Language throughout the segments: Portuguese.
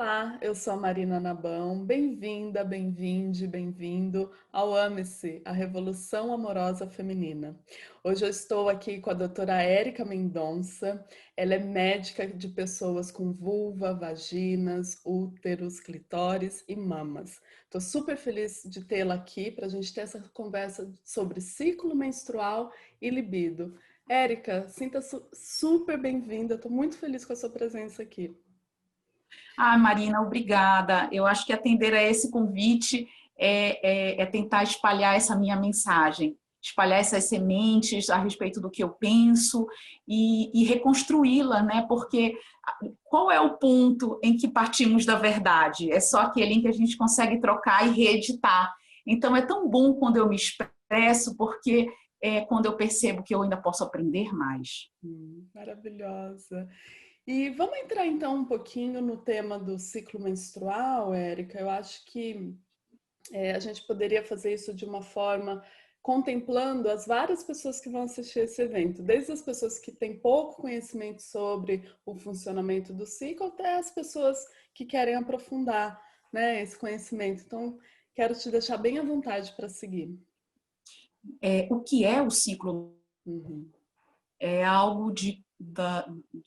Olá, eu sou a Marina Nabão. Bem-vinda, bem-vinde, bem-vindo ao Ame-se, a Revolução Amorosa Feminina. Hoje eu estou aqui com a doutora Érica Mendonça. Ela é médica de pessoas com vulva, vaginas, úteros, clitóris e mamas. Estou super feliz de tê-la aqui para a gente ter essa conversa sobre ciclo menstrual e libido. Érica, sinta-se super bem-vinda. Estou muito feliz com a sua presença aqui. Ah, Marina, obrigada. Eu acho que atender a esse convite é tentar espalhar essa minha mensagem, espalhar essas sementes a respeito do que eu penso e reconstruí-la, né? Porque qual é o ponto em que partimos da verdade? É só aquele em que a gente consegue trocar e reeditar. Então, é tão bom quando eu me expresso, porque é quando eu percebo que eu ainda posso aprender mais. Maravilhosa. E vamos entrar então um pouquinho no tema do ciclo menstrual, Érica. Eu acho que a gente poderia fazer isso de uma forma contemplando as várias pessoas que vão assistir esse evento, desde as pessoas que têm pouco conhecimento sobre o funcionamento do ciclo até as pessoas que querem aprofundar, né, esse conhecimento. Então, quero te deixar bem à vontade para seguir. O que é o ciclo? Uhum. É algo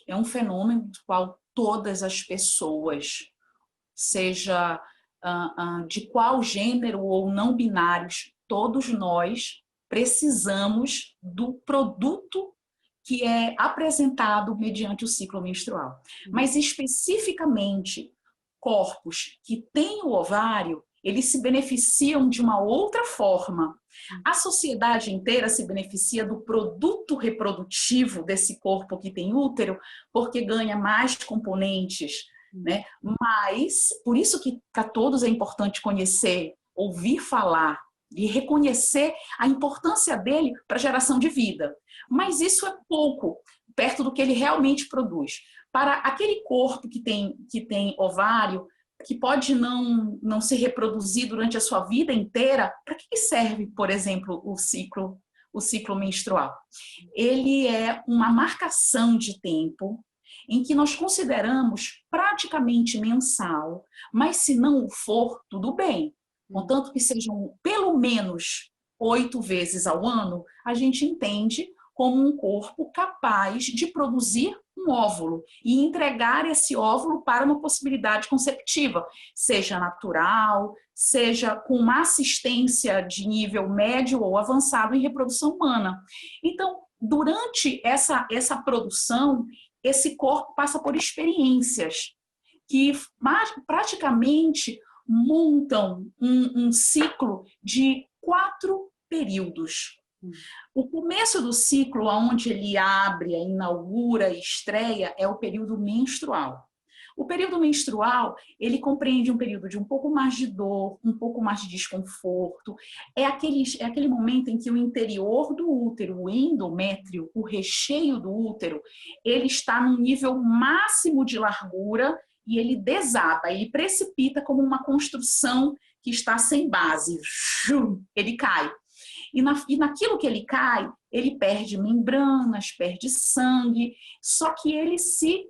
é um fenômeno do qual todas as pessoas, seja de qual gênero ou não binários, todos nós precisamos do produto que é apresentado mediante o ciclo menstrual. Mas especificamente corpos que têm o ovário, eles se beneficiam de uma outra forma. A sociedade inteira se beneficia do produto reprodutivo desse corpo que tem útero, porque ganha mais componentes, né? Mas, por isso que para todos é importante conhecer, ouvir falar e reconhecer a importância dele para a geração de vida. Mas isso é pouco, perto do que ele realmente produz. Para aquele corpo que tem ovário, que pode não se reproduzir durante a sua vida inteira, para que serve, por exemplo, o ciclo menstrual? Ele é uma marcação de tempo em que nós consideramos praticamente mensal, mas se não o for, tudo bem. Contanto que sejam pelo menos 8 vezes ao ano, a gente entende como um corpo capaz de produzir um óvulo e entregar esse óvulo para uma possibilidade conceptiva, seja natural, seja com uma assistência de nível médio ou avançado em reprodução humana. Então, durante essa produção, esse corpo passa por experiências que praticamente montam um ciclo de 4 períodos. O começo do ciclo, onde ele abre, inaugura, estreia, é o período menstrual. O período menstrual, ele compreende um período de um pouco mais de dor, um pouco mais de desconforto. É aquele momento em que o interior do útero, o endométrio, o recheio do útero, ele está num nível máximo de largura e ele desaba, ele precipita como uma construção que está sem base. Ele cai. E naquilo que ele cai, ele perde membranas, perde sangue, só que ele se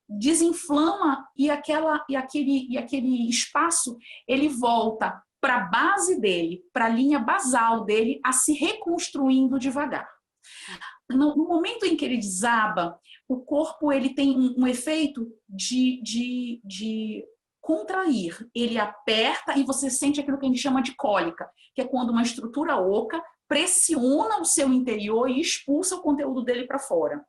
desinflama e aquele espaço ele volta para a base dele, para a linha basal dele, a se reconstruindo devagar. No momento em que ele desaba, o corpo ele tem um efeito de contrair. Ele aperta e você sente aquilo que a gente chama de cólica, que é quando uma estrutura oca pressiona o seu interior e expulsa o conteúdo dele para fora.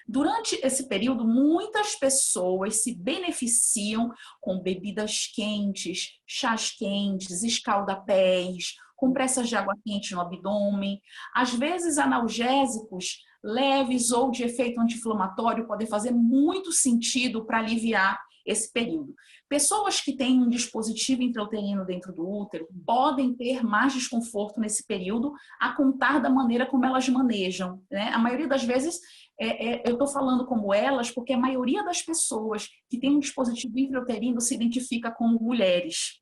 Durante esse período, muitas pessoas se beneficiam com bebidas quentes, chás quentes, escaldapés, compressas de água quente no abdômen. Às vezes, analgésicos leves ou de efeito anti-inflamatório podem fazer muito sentido para aliviar esse período. Pessoas que têm um dispositivo intrauterino dentro do útero podem ter mais desconforto nesse período, a contar da maneira como elas manejam, né? A maioria das vezes, eu estou falando como elas, porque a maioria das pessoas que têm um dispositivo intrauterino se identifica como mulheres.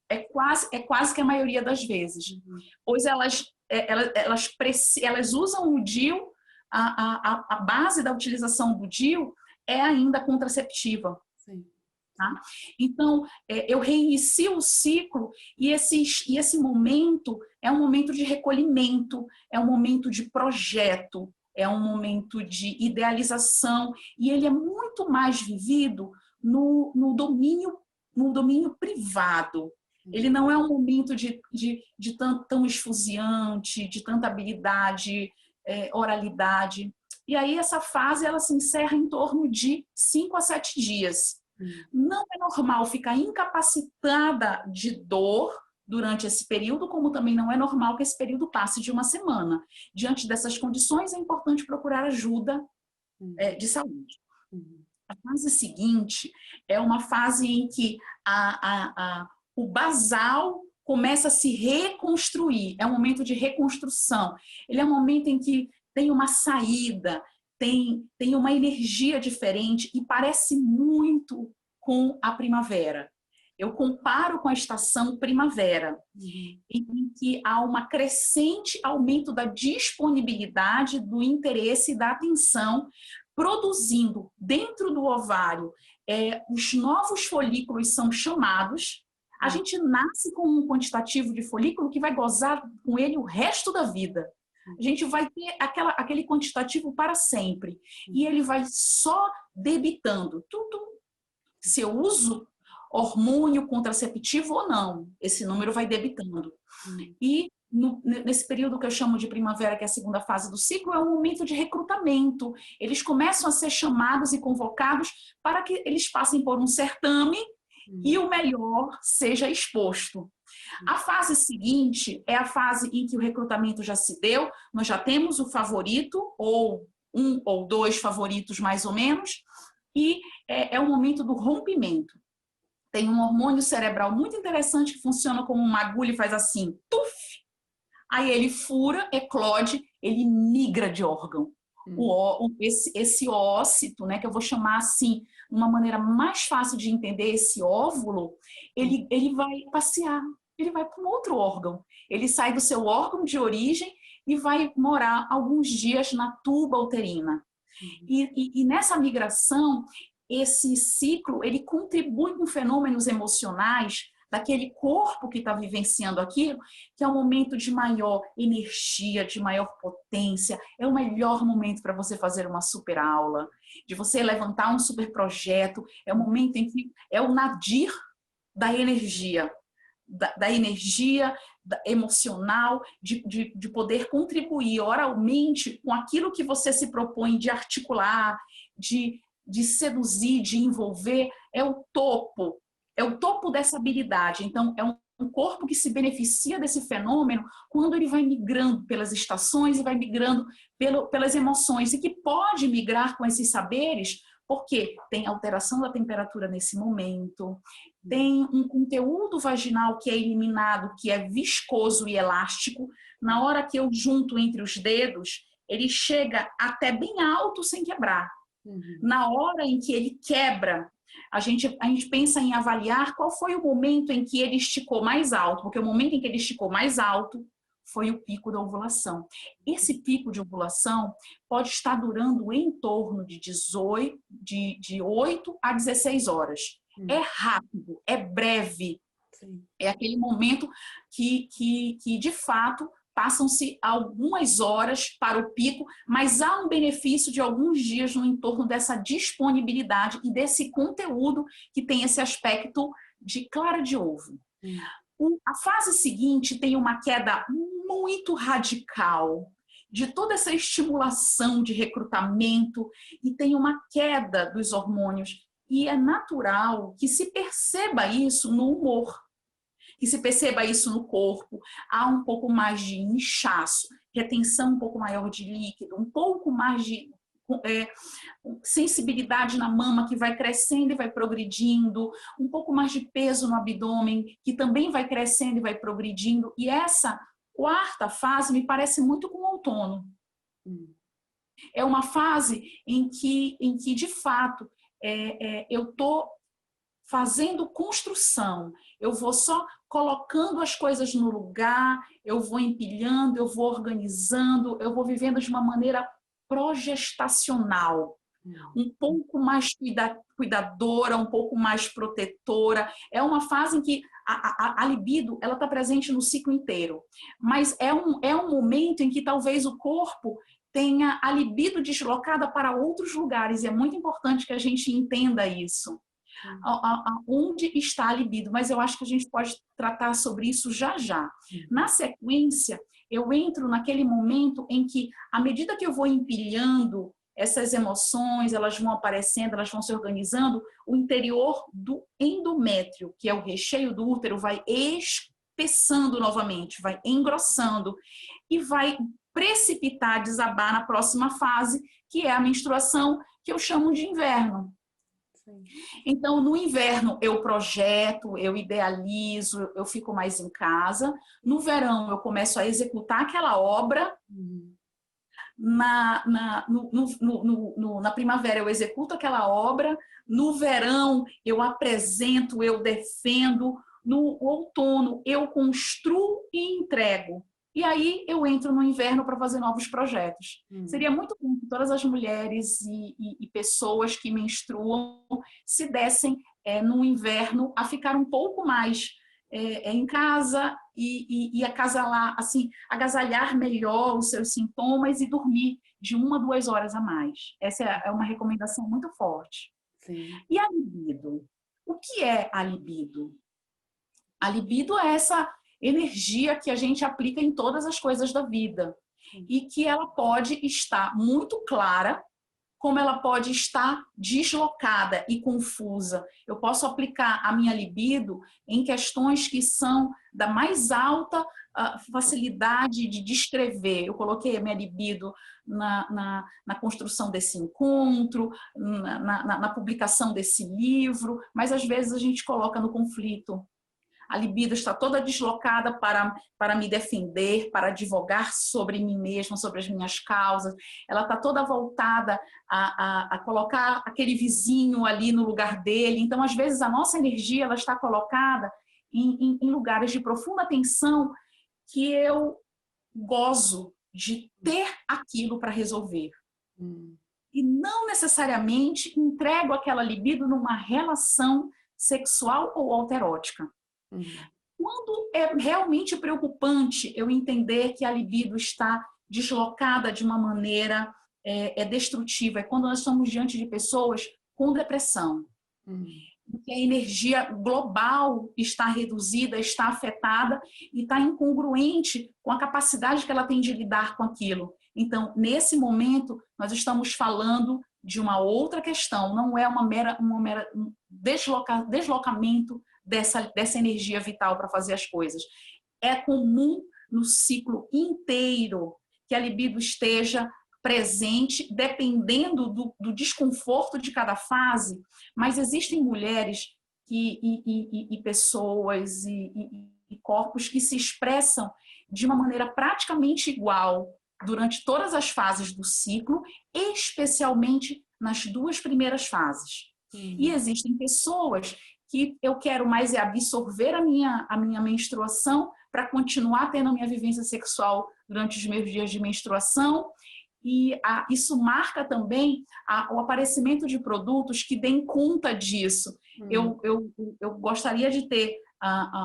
É quase que a maioria das vezes. Pois elas usam o DIU, a base da utilização do DIU é ainda contraceptiva. Sim. Tá? Então, eu reinicio o ciclo e esse momento é um momento de recolhimento, é um momento de projeto, é um momento de idealização e ele é muito mais vivido no domínio privado. Ele não é um momento de tão esfuziante, de tanta habilidade, oralidade. E aí essa fase ela se encerra em torno de 5 a 7 dias. Não é normal ficar incapacitada de dor durante esse período, como também não é normal que esse período passe de uma semana. Diante dessas condições, é importante procurar ajuda de saúde. A fase seguinte é uma fase em que o basal começa a se reconstruir. É um momento de reconstrução. Ele é um momento em que tem uma saída, tem uma energia diferente e parece muito com a primavera. Eu comparo com a estação primavera, em que há uma crescente aumento da disponibilidade, do interesse e da atenção, produzindo dentro do ovário, os novos folículos são chamados. A gente nasce com um quantitativo de folículo que vai gozar com ele o resto da vida. A gente vai ter aquele quantitativo para sempre. E ele vai só debitando. Tudo, se eu uso hormônio contraceptivo ou não, esse número vai debitando. E nesse período que eu chamo de primavera, que é a segunda fase do ciclo, é um momento de recrutamento. Eles começam a ser chamados e convocados para que eles passem por um certame e o melhor seja exposto. A fase seguinte é a fase em que o recrutamento já se deu, nós já temos o favorito, ou um ou dois favoritos mais ou menos, e é o momento do rompimento. Tem um hormônio cerebral muito interessante que funciona como uma agulha e faz assim, tuf! Aí ele fura, eclode, ele migra de órgão. Esse ócito, né, que eu vou chamar assim, uma maneira mais fácil de entender esse óvulo, ele vai passear, ele vai para um outro órgão. Ele sai do seu órgão de origem e vai morar alguns dias na tuba uterina. E nessa migração, esse ciclo, ele contribui com fenômenos emocionais daquele corpo que está vivenciando aquilo, que é um momento de maior energia, de maior potência, é o melhor momento para você fazer uma super aula, de você levantar um super projeto, é o momento em que é o nadir da energia, da energia emocional, de poder contribuir oralmente com aquilo que você se propõe de articular, de seduzir, de envolver, é o topo dessa habilidade. Então, é um corpo que se beneficia desse fenômeno quando ele vai migrando pelas estações e vai migrando pelas emoções, e que pode migrar com esses saberes, porque tem alteração da temperatura nesse momento, tem um conteúdo vaginal que é eliminado, que é viscoso e elástico. Na hora que eu junto entre os dedos, ele chega até bem alto sem quebrar. Na hora em que ele quebra, a gente pensa em avaliar qual foi o momento em que ele esticou mais alto, porque o momento em que ele esticou mais alto foi o pico da ovulação. Esse pico de ovulação pode estar durando em torno de 8 a 16 horas. É rápido, é breve. Sim. É aquele momento que de fato, passam-se algumas horas para o pico, mas há um benefício de alguns dias no entorno dessa disponibilidade e desse conteúdo que tem esse aspecto de clara de ovo. A fase seguinte tem uma queda muito radical de toda essa estimulação de recrutamento e tem uma queda dos hormônios. E é natural que se perceba isso no humor, que se perceba isso no corpo. Há um pouco mais de inchaço, retenção um pouco maior de líquido, um pouco mais de sensibilidade na mama que vai crescendo e vai progredindo, um pouco mais de peso no abdômen que também vai crescendo e vai progredindo. E essa quarta fase me parece muito com o outono. É uma fase em que de fato, eu estou fazendo construção, eu vou só colocando as coisas no lugar, eu vou empilhando, eu vou organizando, eu vou vivendo de uma maneira progestacional. um pouco mais cuidadora, um pouco mais protetora. É uma fase em que a libido ela está presente no ciclo inteiro, mas é um momento em que talvez o corpo tenha a libido deslocada para outros lugares, e é muito importante que a gente entenda isso. Onde está a libido, mas eu acho que a gente pode tratar sobre isso já já. Na sequência, eu entro naquele momento em que, à medida que eu vou empilhando essas emoções, elas vão aparecendo, elas vão se organizando, o interior do endométrio, que é o recheio do útero, vai espessando novamente, vai engrossando e vai precipitar, desabar na próxima fase, que é a menstruação, que eu chamo de inverno. Sim. Então, no inverno, eu projeto, eu idealizo, eu fico mais em casa. No verão, eu começo a executar aquela obra. Na primavera, eu executo aquela obra. No verão, eu apresento, eu defendo. No outono, eu construo e entrego. E aí eu entro no inverno para fazer novos projetos. Seria muito bom que todas as mulheres e pessoas que menstruam se dessem no inverno a ficar um pouco mais em casa e acasalar, assim, agasalhar melhor os seus sintomas e dormir de 1 a 2 horas a mais. Essa é uma recomendação muito forte. Sim. E a libido? O que é a libido? A libido é essa energia que a gente aplica em todas as coisas da vida e que ela pode estar muito clara, como ela pode estar deslocada e confusa. Eu posso aplicar a minha libido em questões que são da mais alta facilidade de descrever. Eu coloquei a minha libido na construção desse encontro, na publicação desse livro, mas às vezes a gente coloca no conflito. A libido está toda deslocada para me defender, para advogar sobre mim mesma, sobre as minhas causas. Ela está toda voltada a colocar aquele vizinho ali no lugar dele. Então, às vezes, a nossa energia ela está colocada em lugares de profunda tensão que eu gozo de ter aquilo para resolver. E não necessariamente entrego aquela libido numa relação sexual ou autoerótica. Quando é realmente preocupante eu entender que a libido está deslocada de uma maneira destrutiva, é quando nós estamos diante de pessoas com depressão. Que a energia global está reduzida, está afetada e está incongruente com a capacidade que ela tem de lidar com aquilo. Então, nesse momento, nós estamos falando de uma outra questão, não é um deslocamento dessa energia vital para fazer as coisas. É comum no ciclo inteiro que a libido esteja presente, dependendo do desconforto de cada fase, mas existem mulheres e pessoas e corpos que se expressam de uma maneira praticamente igual durante todas as fases do ciclo, especialmente nas 2 primeiras fases. E existem pessoas que eu quero mais absorver a minha menstruação para continuar tendo a minha vivência sexual durante os meus dias de menstruação. E isso marca também o aparecimento de produtos que deem conta disso. Eu gostaria de ter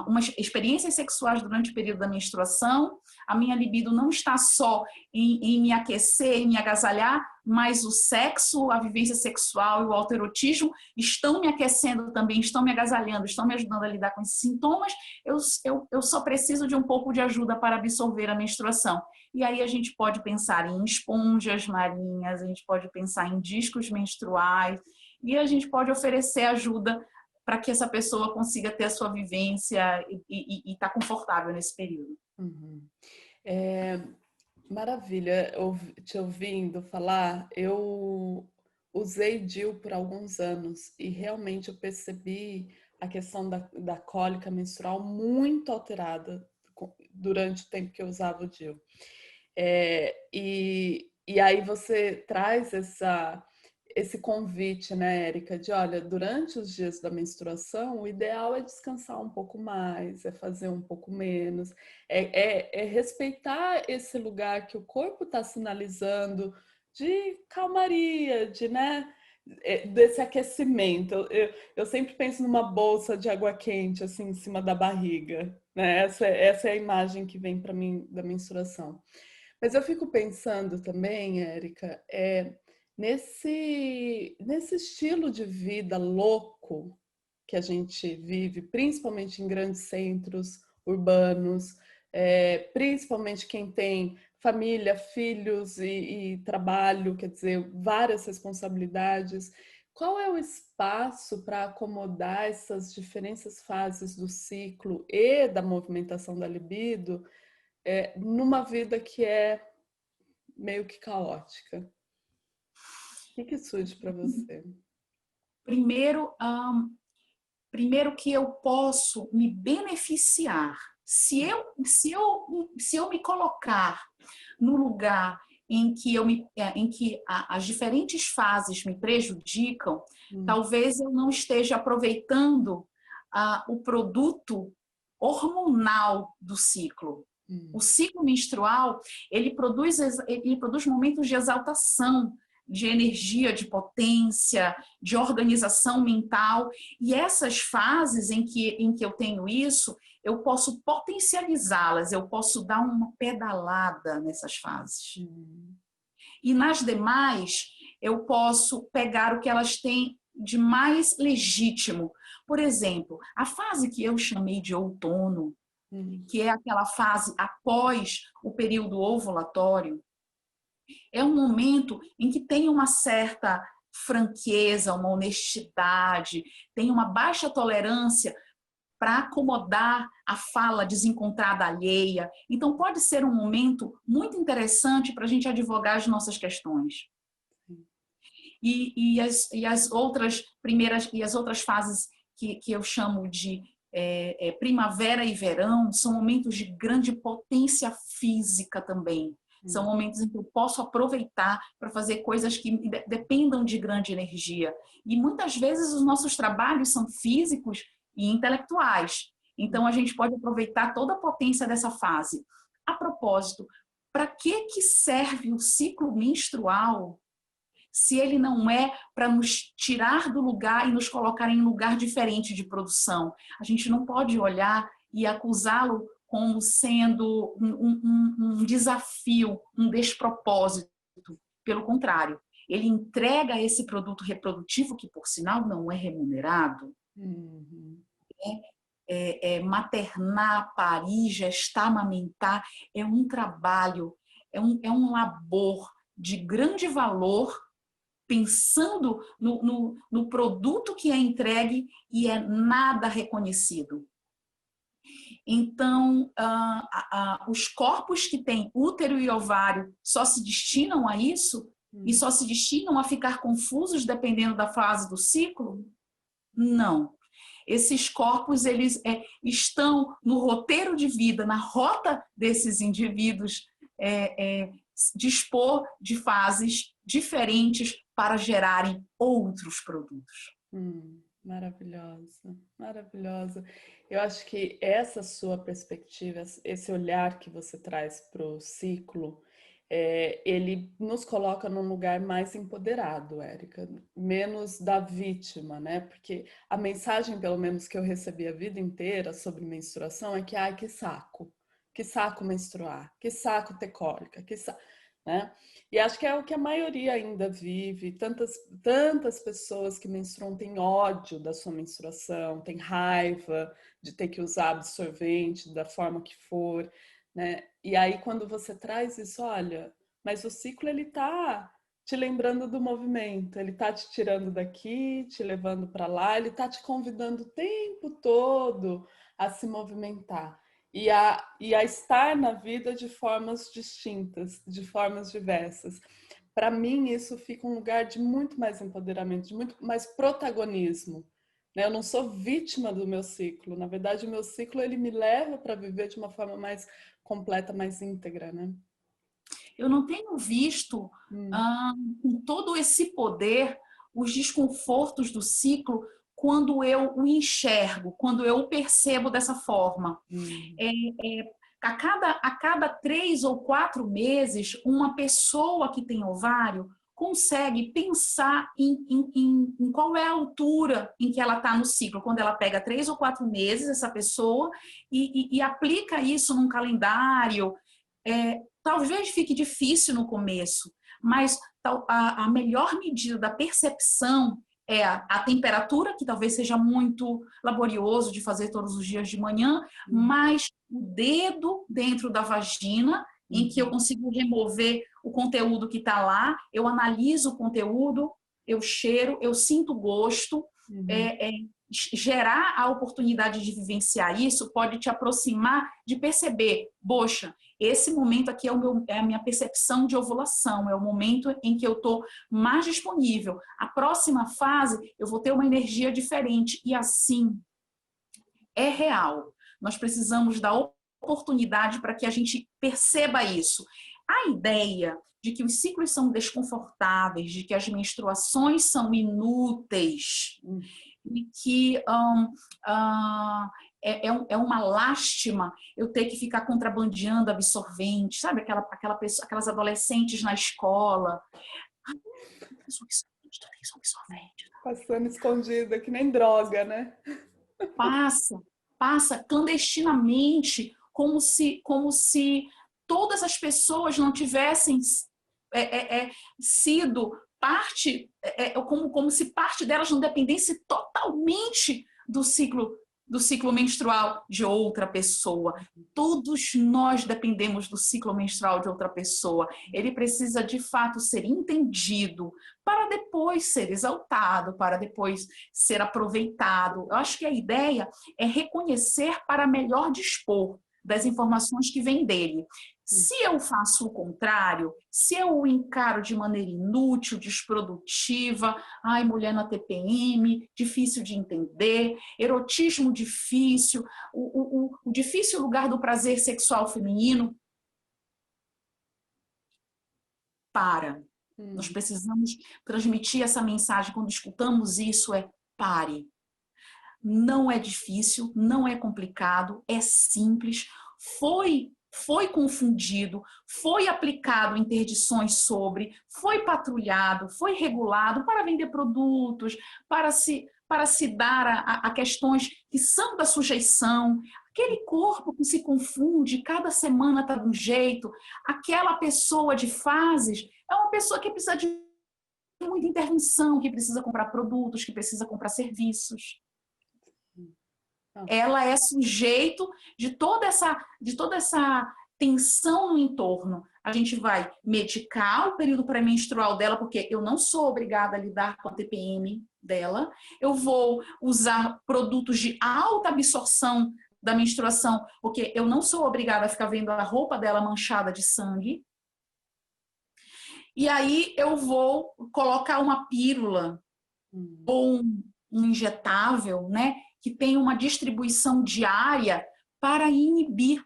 umas experiências sexuais durante o período da menstruação. A minha libido não está só em me aquecer, em me agasalhar, mas o sexo, a vivência sexual e o autoerotismo estão me aquecendo também, estão me agasalhando, estão me ajudando a lidar com esses sintomas. Eu só preciso de um pouco de ajuda para absorver a menstruação. E aí a gente pode pensar em esponjas marinhas, a gente pode pensar em discos menstruais e a gente pode oferecer ajuda para que essa pessoa consiga ter a sua vivência e estar confortável nesse período. Maravilha, te ouvindo falar, eu usei DIU por alguns anos e realmente eu percebi a questão da cólica menstrual muito alterada durante o tempo que eu usava o DIU. E aí você traz esse convite, né, Érica, de olha, durante os dias da menstruação, o ideal é descansar um pouco mais, é fazer um pouco menos, é respeitar esse lugar que o corpo está sinalizando de calmaria, de, né, desse aquecimento. Eu sempre penso numa bolsa de água quente, assim, em cima da barriga, né? Essa é a imagem que vem para mim da menstruação. Mas eu fico pensando também, Érica, nesse estilo de vida louco que a gente vive, principalmente em grandes centros urbanos, principalmente quem tem família, filhos e trabalho, quer dizer, várias responsabilidades. Qual é o espaço para acomodar essas diferentes fases do ciclo e da movimentação da libido numa vida que é meio que caótica? O que surge para você? Primeiro, primeiro que eu posso me beneficiar. Se eu me colocar no lugar em que, as diferentes fases me prejudicam, talvez eu não esteja aproveitando o produto hormonal do ciclo. O ciclo menstrual, ele produz momentos de exaltação, de energia, de potência, de organização mental. E essas fases em que eu tenho isso, eu posso potencializá-las, eu posso dar uma pedalada nessas fases. E nas demais, eu posso pegar o que elas têm de mais legítimo. Por exemplo, a fase que eu chamei de outono, que é aquela fase após o período ovulatório, é um momento em que tem uma certa franqueza, uma honestidade, tem uma baixa tolerância para acomodar a fala desencontrada alheia. Então, pode ser um momento muito interessante para a gente advogar as nossas questões. E as outras fases que eu chamo de primavera e verão são momentos de grande potência física também. São momentos em que eu posso aproveitar para fazer coisas que dependam de grande energia. E muitas vezes os nossos trabalhos são físicos e intelectuais. Então a gente pode aproveitar toda a potência dessa fase. A propósito, para que serve o ciclo menstrual se ele não é para nos tirar do lugar e nos colocar em um lugar diferente de produção? A gente não pode olhar e acusá-lo como sendo um desafio, um despropósito. Pelo contrário, ele entrega esse produto reprodutivo, que por sinal não é remunerado. Maternar, parir, gestar, amamentar é um trabalho, é um labor de grande valor, pensando no produto que é entregue, e é nada reconhecido. Então, os corpos que têm útero e ovário só se destinam a isso? E só se destinam a ficar confusos dependendo da fase do ciclo? Não. Esses corpos, eles estão no roteiro de vida, na rota desses indivíduos, dispor de fases diferentes para gerarem outros produtos. Maravilhosa, maravilhosa. Eu acho que essa sua perspectiva, esse olhar que você traz para o ciclo, ele nos coloca num lugar mais empoderado, Érica, menos da vítima, né? Porque a mensagem, pelo menos, que eu recebi a vida inteira sobre menstruação é que, ai, que saco menstruar, que saco ter cólica, que saco, né? E acho que é o que a maioria ainda vive. Tantas pessoas que menstruam têm ódio da sua menstruação, têm raiva de ter que usar absorvente da forma que for, né? E aí quando você traz isso, olha, mas o ciclo ele tá te lembrando do movimento, ele tá te tirando daqui, te levando para lá, ele tá te convidando o tempo todo a se movimentar. E a estar na vida de formas distintas, de formas diversas. Para mim, isso fica um lugar de muito mais empoderamento, de muito mais protagonismo. Né? Eu não sou vítima do meu ciclo. Na verdade, o meu ciclo ele me leva para viver de uma forma mais completa, mais íntegra. Né? Eu não tenho visto, com todo esse poder, os desconfortos do ciclo quando eu o enxergo, quando eu o percebo dessa forma. A cada 3 ou 4 meses, uma pessoa que tem ovário consegue pensar em qual é a altura em que ela está no ciclo. Quando ela pega 3 ou 4 meses, essa pessoa, e aplica isso num calendário. Talvez fique difícil no começo, mas a melhor medida da percepção é a temperatura, que talvez seja muito laborioso de fazer todos os dias de manhã, mas o dedo dentro da vagina, em que eu consigo remover o conteúdo que está lá, eu analiso o conteúdo, eu cheiro, eu sinto gosto. Gerar a oportunidade de vivenciar isso pode te aproximar de perceber, poxa, esse momento aqui é a minha percepção de ovulação, é o momento em que eu estou mais disponível. A próxima fase, eu vou ter uma energia diferente. E assim, é real. Nós precisamos dar oportunidade para que a gente perceba isso. A ideia de que os ciclos são desconfortáveis, de que as menstruações são inúteis, e que é uma lástima eu ter que ficar contrabandeando absorvente, sabe? Aquelas adolescentes na escola. Absorvente. Passando escondida, que nem droga, né? Passa clandestinamente, como se todas as pessoas não tivessem sido parte, como se parte delas não dependesse totalmente do ciclo menstrual de outra pessoa. Todos nós dependemos do ciclo menstrual de outra pessoa. Ele precisa, de fato, ser entendido para depois ser exaltado, para depois ser aproveitado. Eu acho que a ideia é reconhecer para melhor dispor das informações que vêm dele. Se eu faço o contrário, se eu o encaro de maneira inútil, desprodutiva, ai, mulher na TPM, difícil de entender, erotismo difícil, o difícil lugar do prazer sexual feminino, para. Nós precisamos transmitir essa mensagem. Quando escutamos isso, pare. Não é difícil, não é complicado, é simples. Foi confundido, foi aplicado interdições sobre, foi patrulhado, foi regulado para vender produtos, para se dar a questões que são da sujeição. Aquele corpo que se confunde, cada semana está de um jeito. Aquela pessoa de fases é uma pessoa que precisa de muita intervenção, que precisa comprar produtos, que precisa comprar serviços. Ela é sujeito de toda essa tensão no entorno. A gente vai medicar o período pré-menstrual dela, porque eu não sou obrigada a lidar com a TPM dela. Eu vou usar produtos de alta absorção da menstruação, porque eu não sou obrigada a ficar vendo a roupa dela manchada de sangue. E aí eu vou colocar uma pílula ou um injetável, né, que tem uma distribuição diária para inibir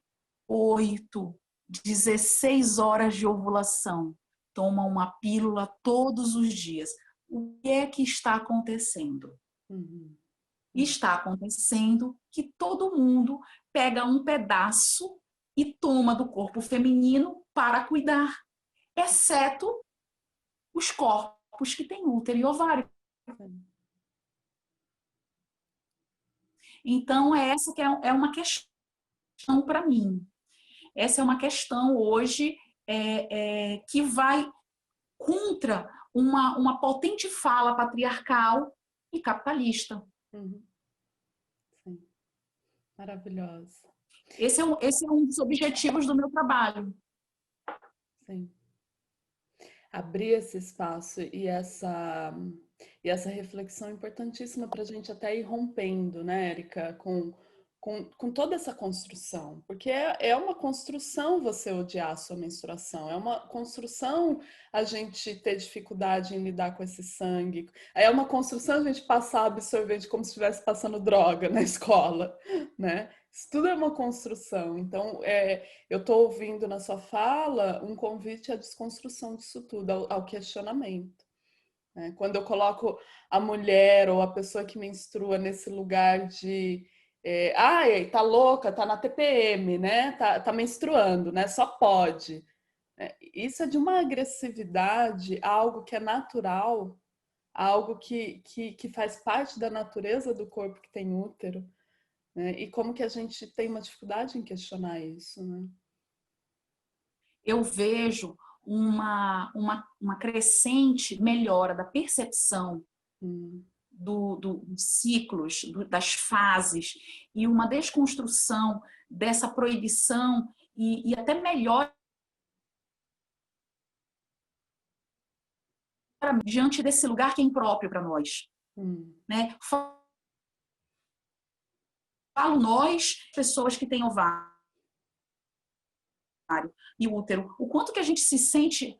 8, 16 horas de ovulação. Toma uma pílula todos os dias. O que é que está acontecendo? Está acontecendo que todo mundo pega um pedaço e toma do corpo feminino para cuidar, exceto os corpos que têm útero e ovário. Então, essa que é uma questão para mim. Essa é uma questão hoje que vai contra uma potente fala patriarcal e capitalista. Sim. Maravilhosa. Esse é um dos objetivos do meu trabalho. Sim. Abrir esse espaço e essa reflexão importantíssima para a gente até ir rompendo, né, Érica, com toda essa construção, porque é uma construção você odiar a sua menstruação, é uma construção a gente ter dificuldade em lidar com esse sangue, é uma construção a gente passar absorvente como se estivesse passando droga na escola, né? Isso tudo é uma construção. Então, eu estou ouvindo na sua fala um convite à desconstrução disso tudo, ao questionamento. Né? Quando eu coloco a mulher ou a pessoa que menstrua nesse lugar de Ai, tá louca, tá na TPM, né? Tá menstruando, né? Só pode. Isso é de uma agressividade, algo que é natural, algo que faz parte da natureza do corpo que tem útero, né? E como que a gente tem uma dificuldade em questionar isso, né? Eu vejo uma crescente melhora da percepção Hum, dos ciclos, das fases, e uma desconstrução dessa proibição e até melhor diante desse lugar que é impróprio para nós. hum, Né? Falo nós, pessoas que têm ovário e útero, o quanto que a gente se sente,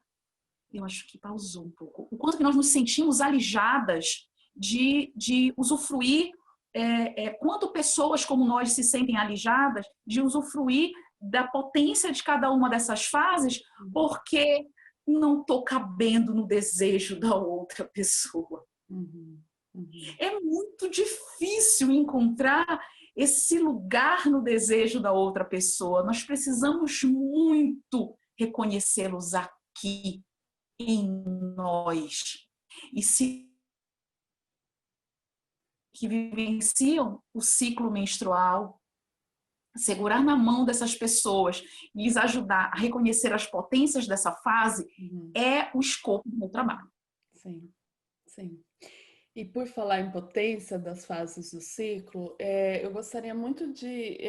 eu acho que pausou um pouco, o quanto que nós nos sentimos alijadas de usufruir, quanto pessoas como nós se sentem alijadas de usufruir da potência de cada uma dessas fases, porque não estou cabendo no desejo da outra pessoa. uhum, uhum. É muito difícil encontrar esse lugar no desejo da outra pessoa. Nós precisamos muito reconhecê-los aqui, em nós. E se que vivenciam o ciclo menstrual, segurar na mão dessas pessoas e lhes ajudar a reconhecer as potências dessa fase Uhum. é o escopo do meu trabalho. Sim, sim. E por falar em potência das fases do ciclo, eu gostaria muito de,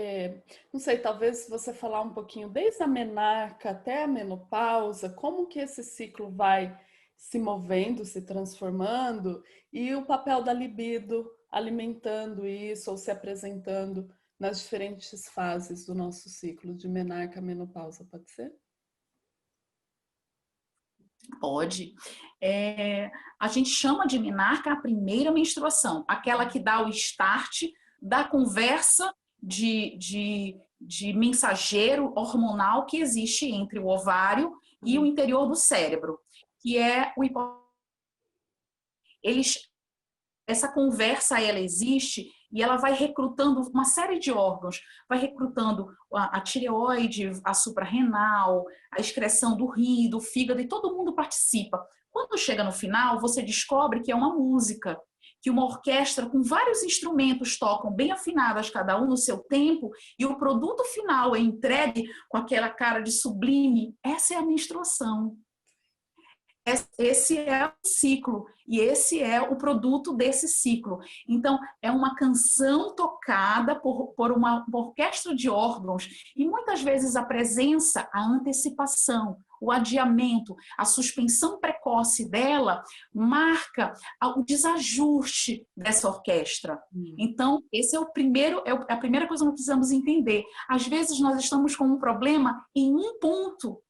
não sei, talvez você falar um pouquinho desde a menarca até a menopausa, como que esse ciclo vai se movendo, se transformando, e o papel da libido alimentando isso ou se apresentando nas diferentes fases do nosso ciclo, de menarca a menopausa, pode ser? Pode. A gente chama de menarca a primeira menstruação, aquela que dá o start da conversa de mensageiro hormonal que existe entre o ovário e o interior do cérebro, que é o eles essa conversa ela existe e ela vai recrutando uma série de órgãos, vai recrutando a tireoide, a suprarrenal, a excreção do rim, do fígado, e todo mundo participa. Quando chega no final, você descobre que é uma música, que uma orquestra com vários instrumentos tocam bem afinadas, cada um no seu tempo, e o produto final é entregue com aquela cara de sublime. Essa é a menstruação. Esse é o ciclo e esse é o produto desse ciclo. Então, é uma canção tocada por uma orquestra de órgãos e muitas vezes a presença, a antecipação, o adiamento, a suspensão precoce dela marca o desajuste dessa orquestra. Então, esse é o primeiro, é a primeira coisa que nós precisamos entender. Às vezes nós estamos com um problema em um ponto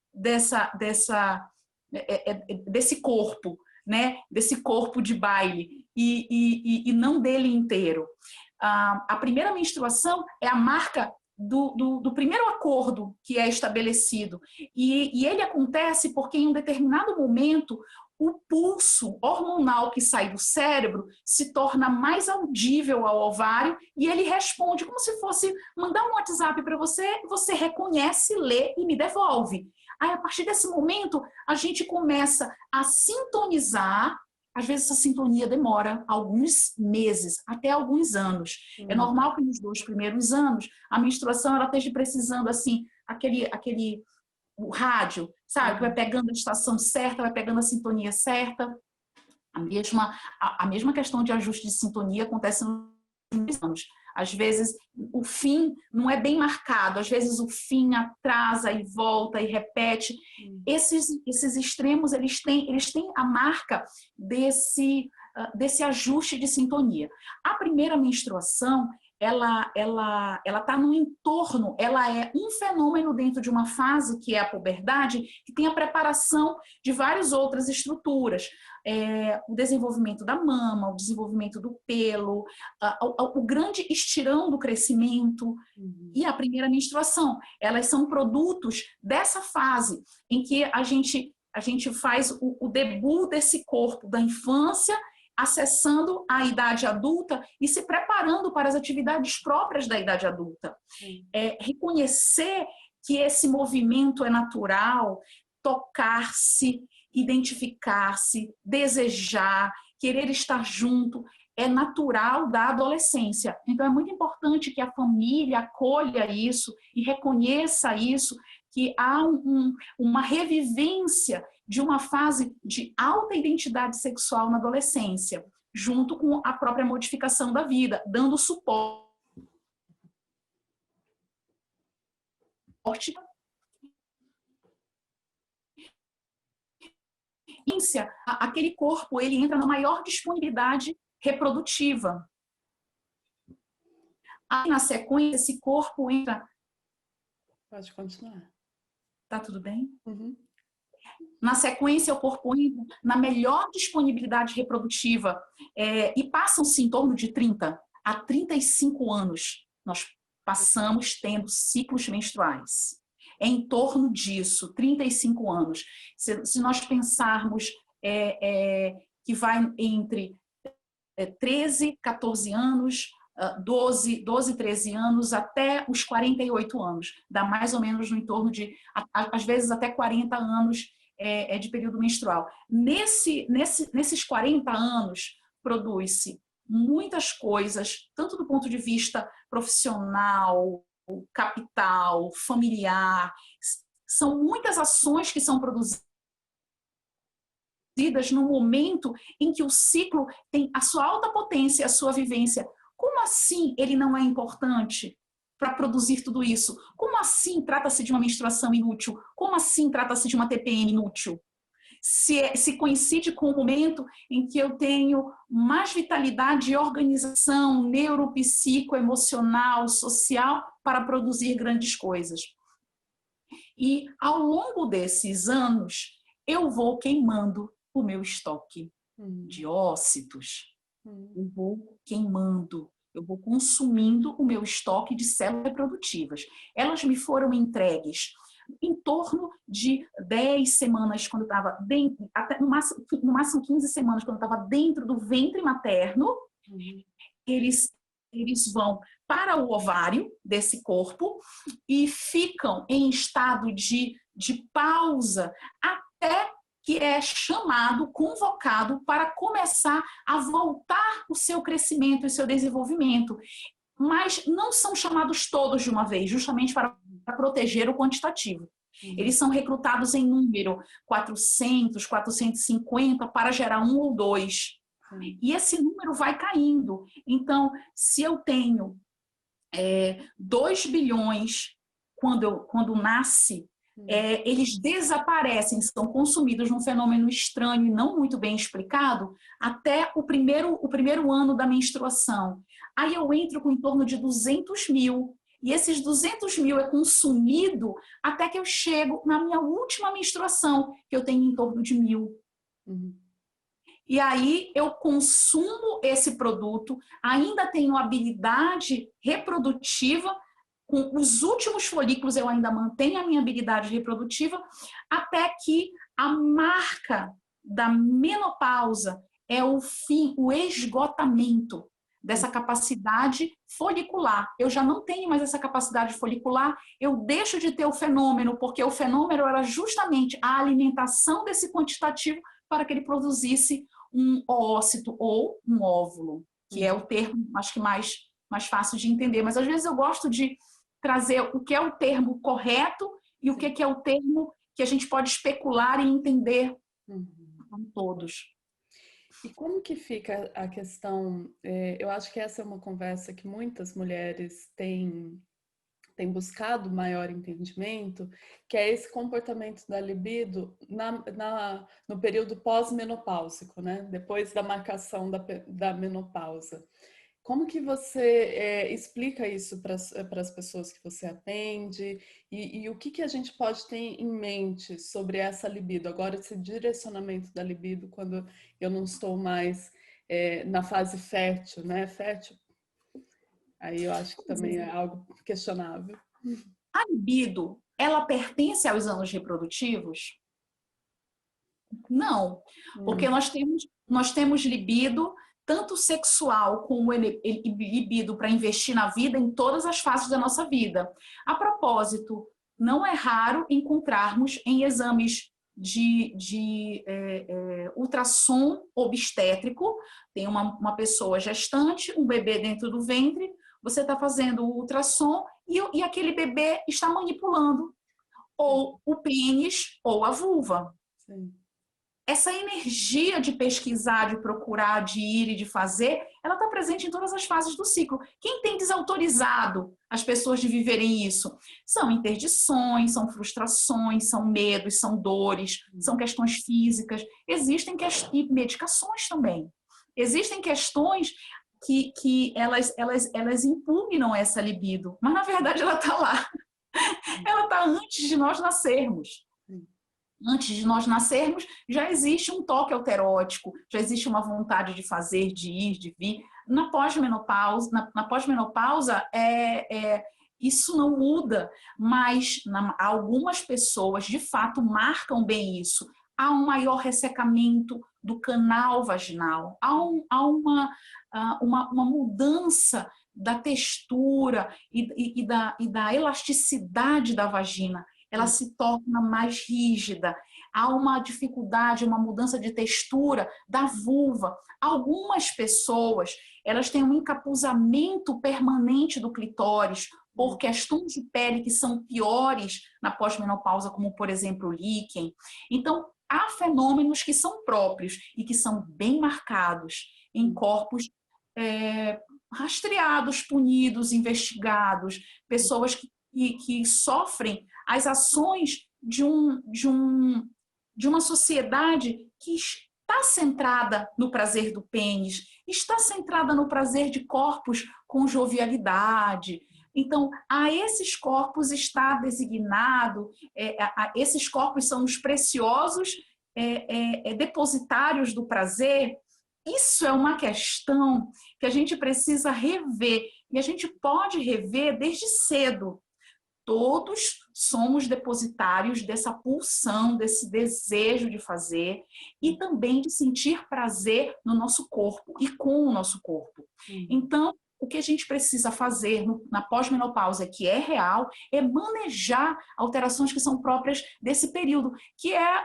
desse corpo, né? Desse corpo de baile e não dele inteiro. A primeira menstruação é a marca do primeiro acordo que é estabelecido e ele acontece porque em um determinado momento o pulso hormonal que sai do cérebro se torna mais audível ao ovário e ele responde como se fosse mandar um WhatsApp para você, você reconhece, lê e me devolve. Aí, a partir desse momento, a gente começa a sintonizar. Às vezes, essa sintonia demora alguns meses, até alguns anos. É normal que nos 2 primeiros anos, a menstruação ela esteja precisando, assim, o rádio, sabe? Que vai pegando a estação certa, vai pegando a sintonia certa. A mesma questão de ajuste de sintonia acontece nos anos. Às vezes o fim não é bem marcado, às vezes o fim atrasa e volta e repete. Esses extremos, eles têm a marca desse ajuste de sintonia. A primeira menstruação, ela está no entorno, ela é um fenômeno dentro de uma fase que é a puberdade, que tem a preparação de várias outras estruturas. O desenvolvimento da mama, o desenvolvimento do pelo, o grande estirão do crescimento e a primeira menstruação. Elas são produtos dessa fase em que a gente faz o debut desse corpo da infância acessando a idade adulta e se preparando para as atividades próprias da idade adulta. Reconhecer que esse movimento é natural, tocar-se, identificar-se, desejar, querer estar junto, é natural da adolescência. Então, é muito importante que a família acolha isso e reconheça isso, que há uma revivência de uma fase de alta identidade sexual na adolescência, junto com a própria modificação da vida, dando suporte. Aquele corpo ele entra na maior disponibilidade reprodutiva. Aí, na sequência, esse corpo entra... Pode continuar. Tá tudo bem? Uhum. Na sequência, o corpo entra na melhor disponibilidade reprodutiva e passam-se em torno de 30 a 35 anos. Nós passamos tendo ciclos menstruais. É em torno disso, 35 anos. Se nós pensarmos que vai entre 13, 14 anos, 12, 13 anos, até os 48 anos. Dá mais ou menos no entorno de, às vezes, até 40 anos de período menstrual. Nesses 40 anos, produz-se muitas coisas, tanto do ponto de vista profissional, capital, familiar. São muitas ações que são produzidas no momento em que o ciclo tem a sua alta potência, a sua vivência. Como assim ele não é importante para produzir tudo isso? Como assim trata-se de uma menstruação inútil? Como assim trata-se de uma TPM inútil? Se coincide com o momento em que eu tenho mais vitalidade e organização neuropsicoemocional, social, para produzir grandes coisas. E ao longo desses anos, eu vou queimando o meu estoque de ócitos. Eu vou queimando, eu vou consumindo o meu estoque de células reprodutivas. Elas me foram entregues em torno de 10 semanas, quando eu estava dentro, até no máximo 15 semanas, quando eu estava dentro do ventre materno. Eles vão para o ovário desse corpo e ficam em estado de pausa até que é chamado, convocado para começar a voltar o seu crescimento e o seu desenvolvimento. Mas não são chamados todos de uma vez, justamente para proteger o quantitativo. Eles são recrutados em número 400, 450 para gerar 1 ou 2. E esse número vai caindo. Então, se eu tenho 2 bilhões quando nasce, eles desaparecem, são consumidos num fenômeno estranho e não muito bem explicado até o primeiro ano da menstruação. Aí eu entro com em torno de 200 mil e esses 200 mil é consumido até que eu chego na minha última menstruação, que eu tenho em torno de 1.000. E aí eu consumo esse produto, ainda tenho habilidade reprodutiva, com os últimos folículos eu ainda mantenho a minha habilidade reprodutiva, até que a marca da menopausa é o fim, o esgotamento dessa capacidade folicular. Eu já não tenho mais essa capacidade folicular, eu deixo de ter o fenômeno, porque o fenômeno era justamente a alimentação desse quantitativo para que ele produzisse um ócito ou um óvulo, que é o termo, acho que mais fácil de entender. Mas às vezes eu gosto de trazer o que é o termo correto e o que é o termo que a gente pode especular e entender com todos. E como que fica a questão? Eu acho que essa é uma conversa que muitas mulheres têm buscado maior entendimento, que é esse comportamento da libido no período pós-menopáusico, né? Depois da marcação da menopausa. Como que você explica isso para as pessoas que você atende e o que a gente pode ter em mente sobre essa libido, agora esse direcionamento da libido quando eu não estou mais na fase fértil, né? Fértil, aí eu acho que também é algo questionável. A libido, ela pertence aos anos reprodutivos? Não, porque nós temos Nós temos libido, tanto sexual como libido para investir na vida em todas as fases da nossa vida. A propósito, não é raro encontrarmos em exames de ultrassom obstétrico, tem uma pessoa gestante, um bebê dentro do ventre, você está fazendo o ultrassom e aquele bebê está manipulando ou o pênis ou a vulva. Sim. Essa energia de pesquisar, de procurar, de ir e de fazer, ela está presente em todas as fases do ciclo. Quem tem desautorizado as pessoas de viverem isso? São interdições, são frustrações, são medos, são dores, são questões físicas. Existem e medicações também. Existem questões que elas impugnam essa libido, mas na verdade ela está lá. Ela está antes de nós nascermos. Antes de nós nascermos, já existe um toque autoerótico, já existe uma vontade de fazer, de ir, de vir. Na pós-menopausa, isso não muda, mas algumas pessoas, de fato, marcam bem isso. Há um maior ressecamento do canal vaginal, há uma mudança da textura e da elasticidade da vagina. Ela se torna mais rígida. Há uma dificuldade, uma mudança de textura da vulva. Algumas pessoas, elas têm um encapuzamento permanente do clitóris por questões de pele que são piores na pós-menopausa, como, por exemplo, o líquen. Então, há fenômenos que são próprios e que são bem marcados em corpos rastreados, punidos, investigados, pessoas que sofrem as ações de uma sociedade que está centrada no prazer do pênis, está centrada no prazer de corpos com jovialidade. Então, a esses corpos está designado, esses corpos são os preciosos depositários do prazer. Isso é uma questão que a gente precisa rever, e a gente pode rever desde cedo. Todos somos depositários dessa pulsão, desse desejo de fazer e também de sentir prazer no nosso corpo e com o nosso corpo. Então, o que a gente precisa fazer na pós-menopausa, que é real, é manejar alterações que são próprias desse período, que é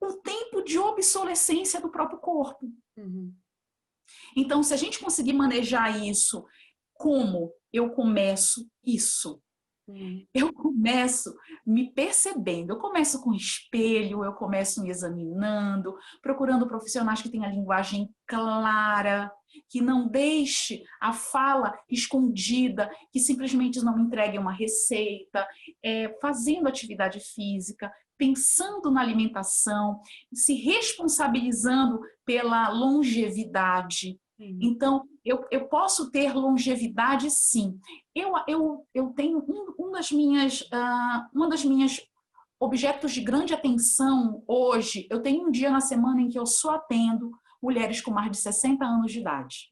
o tempo de obsolescência do próprio corpo. Então, se a gente conseguir manejar isso, como eu começo isso? Eu começo me percebendo, eu começo com espelho, eu começo me examinando, procurando profissionais que tenham a linguagem clara, que não deixe a fala escondida, que simplesmente não me entregue uma receita, fazendo atividade física, pensando na alimentação, se responsabilizando pela longevidade. Então, eu posso ter longevidade, sim. Eu tenho uma das minhas objetos de grande atenção hoje. Eu tenho um dia na semana em que eu só atendo mulheres com mais de 60 anos de idade.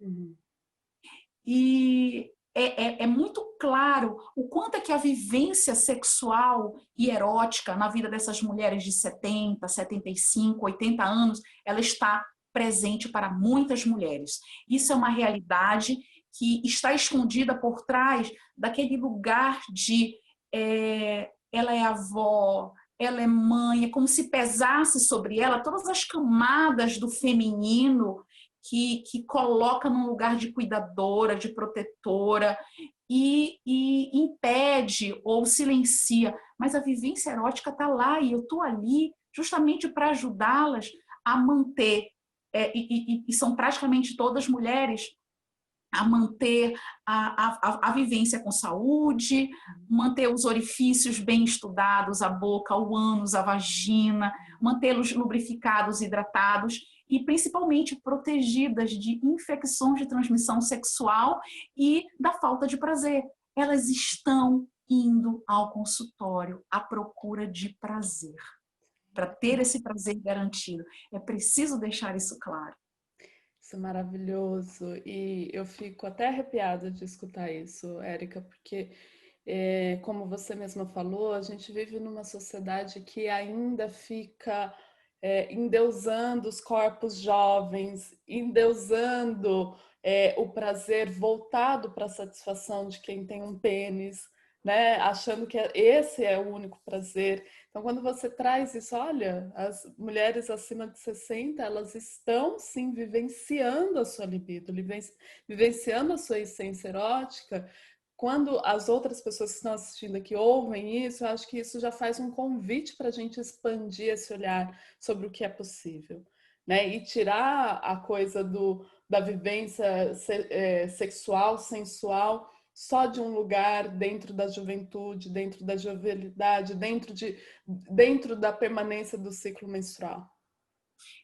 E é muito claro o quanto é que a vivência sexual e erótica na vida dessas mulheres de 70, 75, 80 anos, ela está presente para muitas mulheres. Isso é uma realidade que está escondida por trás daquele lugar de ela é avó, ela é mãe, é como se pesasse sobre ela todas as camadas do feminino que coloca num lugar de cuidadora, de protetora e impede ou silencia. Mas a vivência erótica está lá e eu estou ali justamente para ajudá-las a manter, e são praticamente todas mulheres, a manter a vivência com saúde, manter os orifícios bem estudados, a boca, o ânus, a vagina, mantê-los lubrificados, hidratados e principalmente protegidas de infecções de transmissão sexual e da falta de prazer. Elas estão indo ao consultório à procura de prazer. Para ter esse prazer garantido, é preciso deixar isso claro. Isso é maravilhoso e eu fico até arrepiada de escutar isso, Érica, porque, como você mesma falou, a gente vive numa sociedade que ainda fica endeusando os corpos jovens, endeusando o prazer voltado para a satisfação de quem tem um pênis, né? Achando que esse é o único prazer. Então, quando você traz isso, olha, as mulheres acima de 60, elas estão sim vivenciando a sua libido, vivenciando a sua essência erótica. Quando as outras pessoas que estão assistindo aqui ouvem isso, eu acho que isso já faz um convite para a gente expandir esse olhar sobre o que é possível, né? E tirar a coisa da vivência sexual, sensual, só de um lugar dentro da juventude, dentro da jovialidade, dentro da permanência do ciclo menstrual.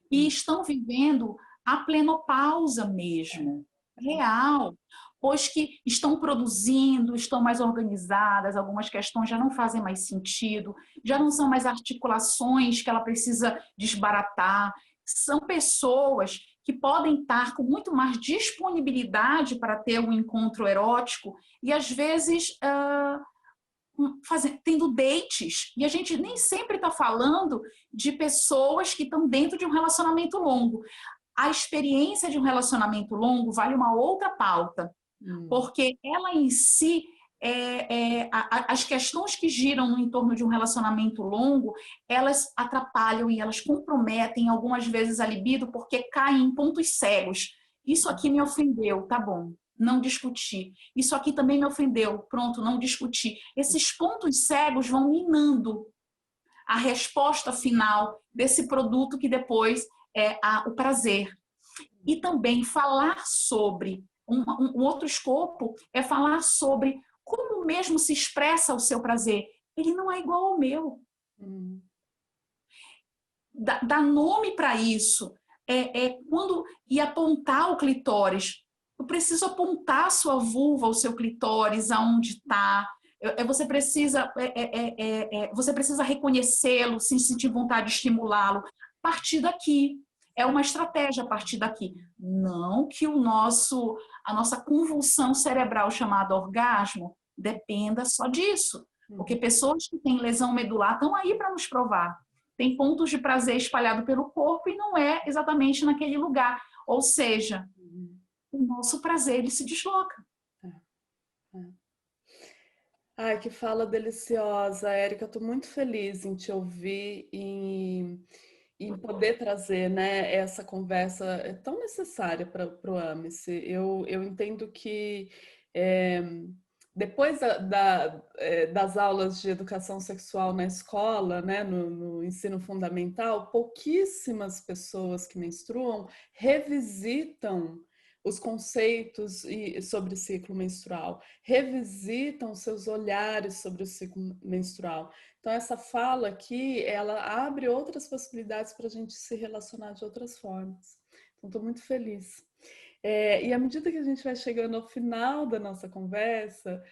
E estão vivendo a plenopausa mesmo, real, pois que estão produzindo, estão mais organizadas, algumas questões já não fazem mais sentido, já não são mais articulações que ela precisa desbaratar, são pessoas que podem estar com muito mais disponibilidade para ter um encontro erótico e às vezes tendo dates, e a gente nem sempre está falando de pessoas que estão dentro de um relacionamento longo. A experiência de um relacionamento longo vale uma outra pauta, porque ela em si, as questões que giram no entorno de um relacionamento longo, elas atrapalham e elas comprometem algumas vezes a libido, porque caem em pontos cegos. Isso aqui me ofendeu, tá bom, não discutir. Isso aqui também me ofendeu, pronto, não discutir. Esses pontos cegos vão minando a resposta final desse produto que depois é o prazer. E também falar sobre, um outro escopo é falar sobre como mesmo se expressa o seu prazer. Ele não é igual ao meu. Dá nome para isso. E apontar o clitóris. Eu preciso apontar a sua vulva, o seu clitóris, aonde está. Você precisa reconhecê-lo, se sentir vontade de estimulá-lo. A partir daqui. É uma estratégia a partir daqui. Não que a nossa convulsão cerebral chamada orgasmo dependa só disso. Porque pessoas que têm lesão medular estão aí para nos provar. Tem pontos de prazer espalhado pelo corpo e não é exatamente naquele lugar. Ou seja, o nosso prazer ele se desloca. Ai, que fala deliciosa, Érica. Estou muito feliz em te ouvir e em poder trazer, né, essa conversa tão necessária para o AMICE. Eu entendo que depois das aulas de educação sexual na escola, né, no ensino fundamental, pouquíssimas pessoas que menstruam revisitam os conceitos sobre ciclo menstrual, revisitam seus olhares sobre o ciclo menstrual. Então, essa fala aqui, ela abre outras possibilidades para a gente se relacionar de outras formas. Então, estou muito feliz. E à medida que a gente vai chegando ao final da nossa conversa,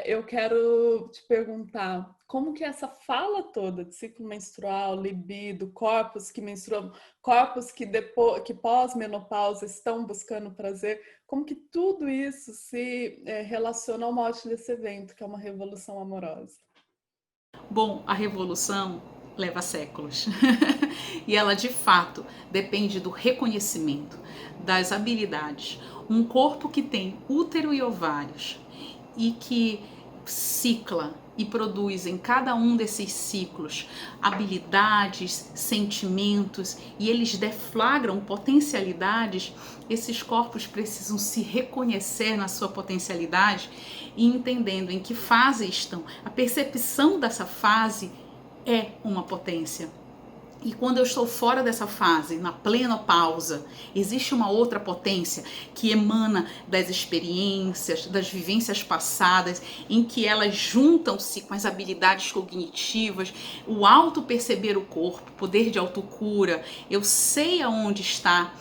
eu quero te perguntar como que essa fala toda de ciclo menstrual, libido, corpos que menstruam, corpos que pós-menopausa estão buscando prazer, como que tudo isso se relaciona ao mote desse evento, que é uma revolução amorosa? Bom, a revolução leva séculos e ela de fato depende do reconhecimento, das habilidades. Um corpo que tem útero e ovários e que cicla e produz em cada um desses ciclos habilidades, sentimentos e eles deflagram potencialidades, esses corpos precisam se reconhecer na sua potencialidade e entendendo em que fase estão. A percepção dessa fase é uma potência. E quando eu estou fora dessa fase, na plenopausa, existe uma outra potência que emana das experiências, das vivências passadas, em que elas juntam-se com as habilidades cognitivas, o auto-perceber o corpo, poder de autocura. Eu sei aonde está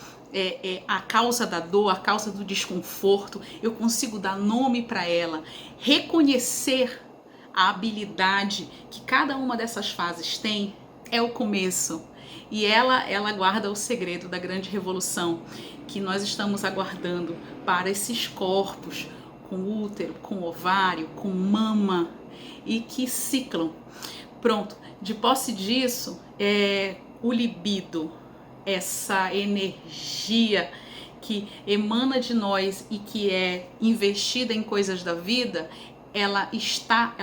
a causa da dor, a causa do desconforto, eu consigo dar nome para ela, reconhecer a habilidade que cada uma dessas fases tem. É o começo e ela guarda o segredo da grande revolução que nós estamos aguardando para esses corpos com útero, com ovário, com mama e que ciclam. Pronto, de posse disso, o libido, essa energia que emana de nós e que é investida em coisas da vida, ela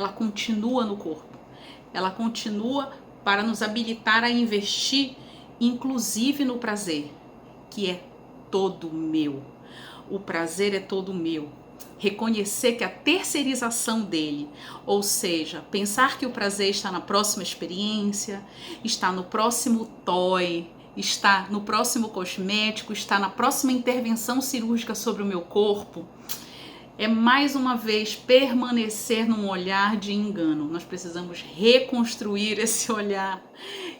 continua no corpo. Ela continua para nos habilitar a investir, inclusive no prazer, que é todo meu. O prazer é todo meu. Reconhecer que a terceirização dele, ou seja, pensar que o prazer está na próxima experiência, está no próximo toy, está no próximo cosmético, está na próxima intervenção cirúrgica sobre o meu corpo, é mais uma vez permanecer num olhar de engano. Nós precisamos reconstruir esse olhar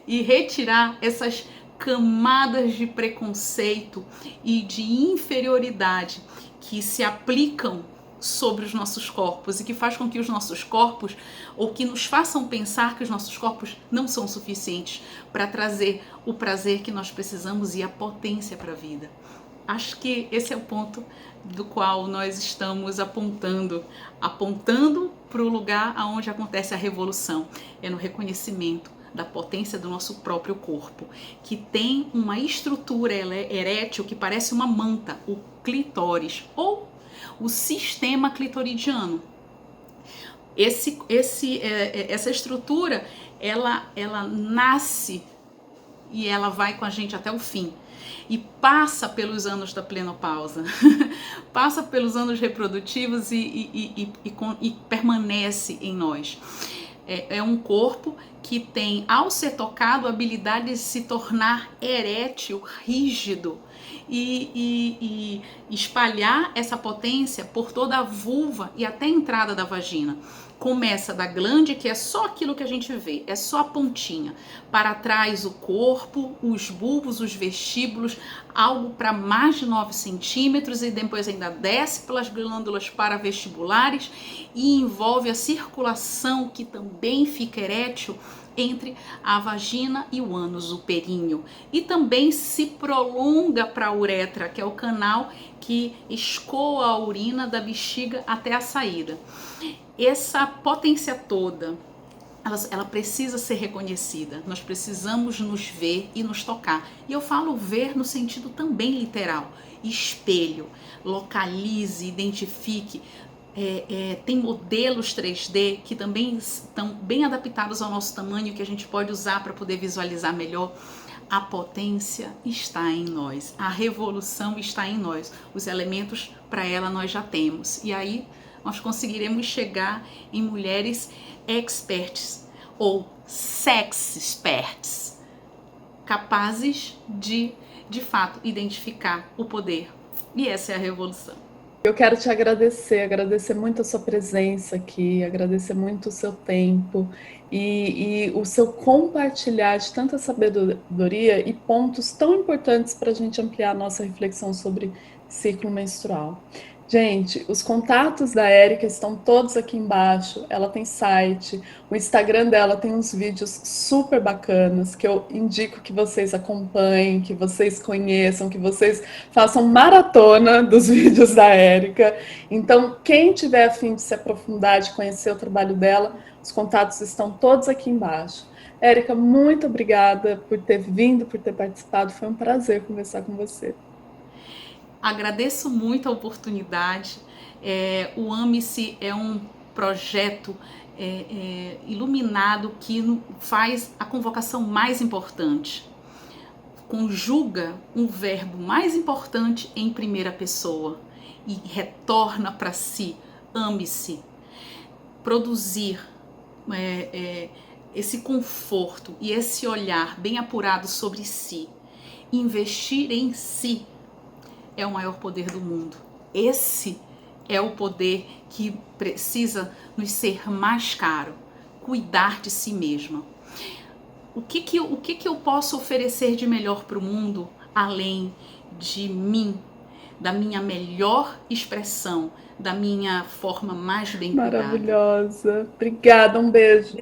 e retirar essas camadas de preconceito e de inferioridade que se aplicam sobre os nossos corpos e que faz com que os nossos corpos, ou que nos façam pensar que os nossos corpos não são suficientes para trazer o prazer que nós precisamos e a potência para a vida. Acho que esse é o ponto do qual nós estamos apontando para o lugar onde acontece a revolução. É no reconhecimento da potência do nosso próprio corpo, que tem uma estrutura erétil que parece uma manta, o clitóris, ou o sistema clitoridiano. Essa estrutura, ela nasce e ela vai com a gente até o fim. E passa pelos anos da plenopausa, passa pelos anos reprodutivos e permanece em nós. É um corpo que tem, ao ser tocado, a habilidade de se tornar erétil, rígido e espalhar essa potência por toda a vulva e até a entrada da vagina. Começa da glande, que é só aquilo que a gente vê, é só a pontinha. Para trás o corpo, os bulbos, os vestíbulos, algo para mais de 9 centímetros e depois ainda desce pelas glândulas paravestibulares e envolve a circulação, que também fica erétil, entre a vagina e o ânus, o períneo. E também se prolonga para a uretra, que é o canal que escoa a urina da bexiga até a saída. Essa potência toda, ela precisa ser reconhecida. Nós precisamos nos ver e nos tocar. E eu falo ver no sentido também literal. Espelho, localize, identifique. Tem modelos 3D que também estão bem adaptados ao nosso tamanho, que a gente pode usar para poder visualizar melhor. A potência está em nós. A revolução está em nós. Os elementos para ela nós já temos. E aí nós conseguiremos chegar em mulheres experts ou sex experts, capazes de fato, identificar o poder. E essa é a revolução. Eu quero te agradecer muito a sua presença aqui, agradecer muito o seu tempo e o seu compartilhar de tanta sabedoria e pontos tão importantes para a gente ampliar a nossa reflexão sobre ciclo menstrual. Gente, os contatos da Érica estão todos aqui embaixo. Ela tem site, o Instagram dela tem uns vídeos super bacanas que eu indico que vocês acompanhem, que vocês conheçam, que vocês façam maratona dos vídeos da Érica. Então, quem tiver a fim de se aprofundar, de conhecer o trabalho dela, os contatos estão todos aqui embaixo. Érica, muito obrigada por ter vindo, por ter participado. Foi um prazer conversar com você. Agradeço muito a oportunidade. O Ame-se é um projeto iluminado que faz a convocação mais importante. Conjuga um verbo mais importante em primeira pessoa e retorna para si. Ame-se. Produzir esse conforto e esse olhar bem apurado sobre si. Investir em si é o maior poder do mundo. Esse é o poder que precisa nos ser mais caro. Cuidar de si mesma. O que eu posso oferecer de melhor para o mundo, além de mim, da minha melhor expressão, da minha forma mais bem cuidada? Maravilhosa. Obrigada, um beijo.